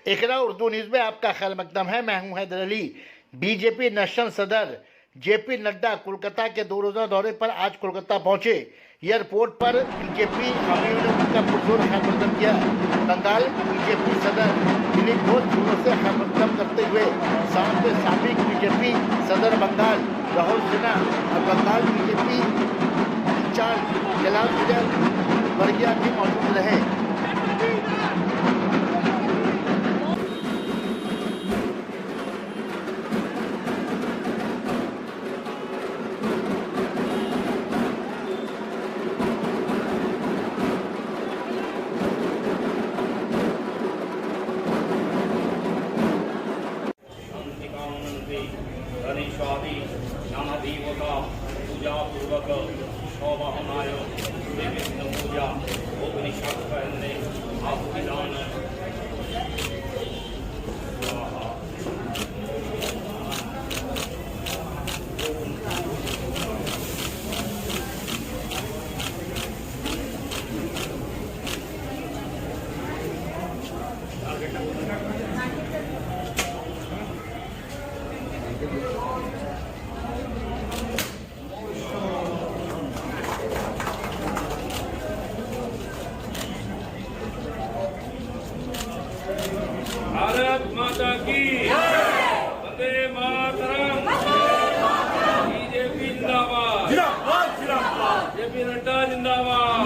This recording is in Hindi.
इकरा उर्दू न्यूज़ में आपका खैर मकदम है। मैं हूं हैदर अली। बीजेपी नेशनल सदर जेपी नड्डा कोलकाता के 2 रोज़ा दौरे पर आज कोलकाता पहुंचे। एयरपोर्ट पर बीजेपी अमीरों ने उनका पुरजोर खैर मकदम किया। बंगाल बीजेपी सदर दिलीप घोष जोरों से खैर मकदम करते हुए साथ में साबिक बीजेपी सदर बंगाल राहुल सिन्हा और बंगाल बीजेपी इंचार्ज कैलाश विजयवर्गीय भी मौजूद रहे। गणेशादि नामदेवता पूजा पूर्वक सौवाहनाय विघ्न पूजा उपनिषद आहुतिदान भारत माता की वंदे मातरम। बीजेपी जिंदाबाद, जेपी नड्डा जिंदाबाद।